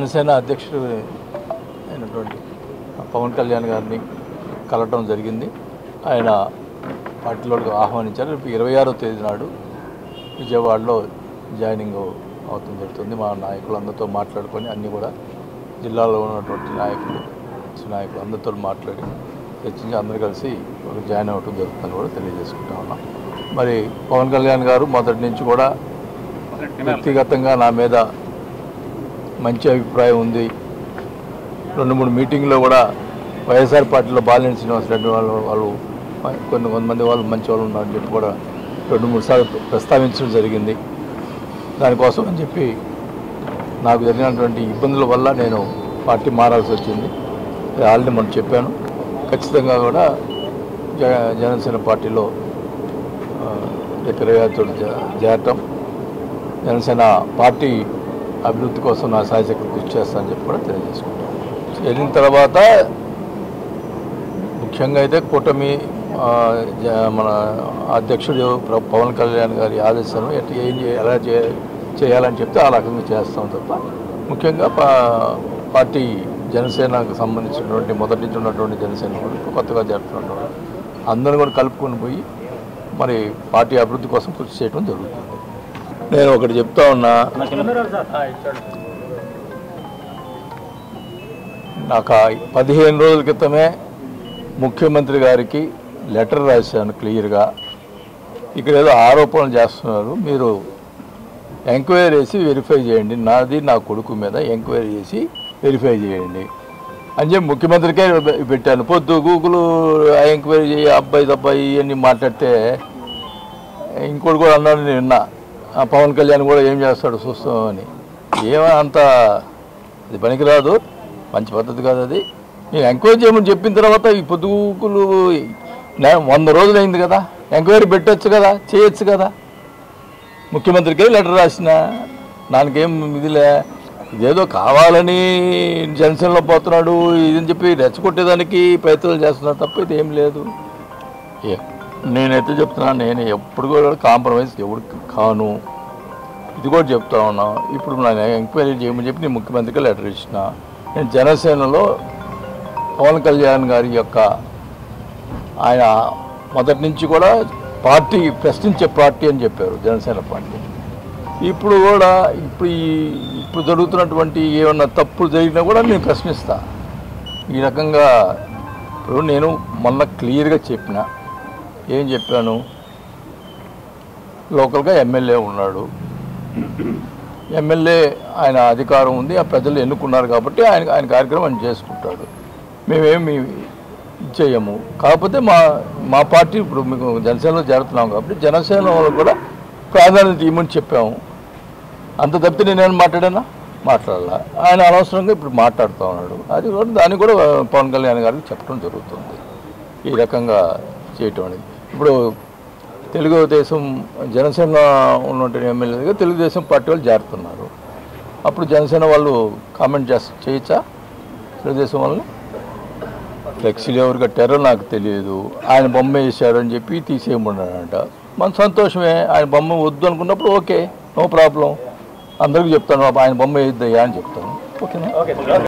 జనసేన అధ్యక్షుడు అయినటువంటి పవన్ కళ్యాణ్ గారిని కలవడం జరిగింది. ఆయన పార్టీలోకి ఆహ్వానించారు. రేపు 26వ తేదీ నాడు విజయవాడలో జాయినింగ్ అవుతుంది జరుగుతుంది. మా నాయకులందరితో మాట్లాడుకొని అన్నీ కూడా జిల్లాలో ఉన్నటువంటి నాయకులు అందరితో మాట్లాడి చర్చించి అందరూ కలిసి ఒక జాయిన్ అవ్వడం జరుగుతుందని కూడా తెలియజేసుకుంటా ఉన్నాం. మరి పవన్ కళ్యాణ్ గారు మొదటి నుంచి కూడా వ్యక్తిగతంగా నా మీద మంచి అభిప్రాయం ఉంది. 2-3 మీటింగ్లో కూడా వైఎస్ఆర్ పార్టీలో బాలినేని శ్రీనివాసరెడ్డి వాళ్ళు కొంతమంది వాళ్ళు మంచి వాళ్ళు ఉన్నారని చెప్పి కూడా 2-3 సార్లు ప్రస్తావించడం జరిగింది. దానికోసం అని చెప్పి నాకు జరిగినటువంటి ఇబ్బందుల వల్ల నేను పార్టీ మారాల్సి వచ్చింది. ఆల్రెడీ మనం చెప్పాను. ఖచ్చితంగా కూడా జనసేన పార్టీలో 26 చేరటం, జనసేన పార్టీ అభివృద్ధి కోసం నా సాయశక్తి కృషి చేస్తానని చెప్పి కూడా తెలియజేసుకుంటాను. చేరిన తర్వాత ముఖ్యంగా అయితే కూటమి మన అధ్యక్షుడు పవన్ కళ్యాణ్ గారి ఆదేశాలను ఎలా చేయాలని చెప్తే ఆ రకంగా చేస్తాం తప్ప ముఖ్యంగా పార్టీ జనసేనకు సంబంధించినటువంటి మొదటి నుంచి ఉన్నటువంటి జనసేన కొత్తగా జరుపుతున్నటువంటి అందరూ కూడా కలుపుకొని పోయి మరి పార్టీ అభివృద్ధి కోసం కృషి చేయడం జరుగుతుంది. నేను ఒకటి చెప్తా ఉన్నా, నాకు 15 రోజుల క్రితమే ముఖ్యమంత్రి గారికి లెటర్ రాశాను క్లియర్గా. ఇక్కడ ఏదో ఆరోపణలు చేస్తున్నారు, మీరు ఎంక్వైరీ చేసి వెరిఫై చేయండి, నాది నా కొడుకు మీద ఎంక్వైరీ చేసి వెరిఫై చేయండి అని చెప్పి ముఖ్యమంత్రికే పెట్టాను. పొద్దు గూగుల్ ఎంక్వైరీ చేయి అబ్బాయి ఇవన్నీ మాట్లాడితే ఇంకోటి కూడా అన్నాడు. నేను విన్నా, పవన్ కళ్యాణ్ కూడా ఏం చేస్తాడు చూస్తామని. అంత అది పనికిరాదు, మంచి పద్ధతి కాదు అది. నేను ఎంక్వైరీ చేయమని చెప్పిన తర్వాత ఈ పొద్దుగూకులు 100 రోజులు అయింది కదా, ఎంక్వైరీ పెట్టచ్చు కదా, చేయొచ్చు కదా. ముఖ్యమంత్రికే లెటర్ రాసిన దానికేం ఇదిలే, ఇదేదో కావాలని జనసేనలో పోతున్నాడు ఇదని చెప్పి రెచ్చగొట్టేదానికి ప్రయత్నాలు చేస్తున్నాడు తప్ప ఇది ఏం లేదు. నేనైతే చెప్తున్నాను, నేను ఎప్పుడు కూడా కాంప్రమైజ్ ఎవరికి కాను, ఇది కూడా చెప్తా ఉన్నా. ఇప్పుడు నేను ఎంక్వైరీ చేయమని చెప్పి నేను ముఖ్యమంత్రికి లెటర్ ఇచ్చిన. నేను జనసేనలో పవన్ కళ్యాణ్ గారి యొక్క ఆయన మొదటి నుంచి కూడా పార్టీ ప్రశ్నించే పార్టీ అని చెప్పారు జనసేన పార్టీ. ఇప్పుడు కూడా ఇప్పుడు జరుగుతున్నటువంటి ఏమన్నా తప్పులు జరిగినా కూడా నేను ప్రశ్నిస్తా. ఈ రకంగా ఇప్పుడు నేను మొన్న క్లియర్గా చెప్పిన, ఏం చెప్పాను, లోకల్గా ఎమ్మెల్యే ఉన్నాడు, ఎమ్మెల్యే ఆయన అధికారం ఉంది, ఆ ప్రజలు ఎన్నుకున్నారు కాబట్టి ఆయన కార్యక్రమం ఆయన చేసుకుంటాడు, మేమేమి చేయము. కాకపోతే మా పార్టీ ఇప్పుడు మీకు జనసేనలో చేరుతున్నాం కాబట్టి జనసేన వాళ్ళకు కూడా ప్రాధాన్యత ఇవ్వమని చెప్పాము. అంత తప్పితే నేనేమైనా మాట్లాడాలా? ఆయన అనవసరంగా ఇప్పుడు మాట్లాడుతూ ఉన్నాడు. అది కూడా దాన్ని కూడా పవన్ కళ్యాణ్ గారికి చెప్పడం జరుగుతుంది. ఈ రకంగా చేయటం అనేది ఇప్పుడు తెలుగుదేశం జనసేన ఉన్నటువంటి ఎమ్మెల్యేగా తెలుగుదేశం పార్టీ వాళ్ళు చేరుతున్నారు. అప్పుడు జనసేన వాళ్ళు కామెంట్ చేయొచ్చా? తెలుగుదేశం వాళ్ళని ఫ్లెక్సీలు ఎవరు కట్టారో నాకు తెలియదు, ఆయన బొమ్మ వేశారు అని చెప్పి తీసేయమన్నాడంట. మన సంతోషమే, ఆయన బొమ్మ వద్దు అనుకున్నప్పుడు ఓకే, నో ప్రాబ్లం, అందరికీ చెప్తాను ఆయన బొమ్మ వేయద్దయ్యా అని చెప్తాను. ఓకేనా?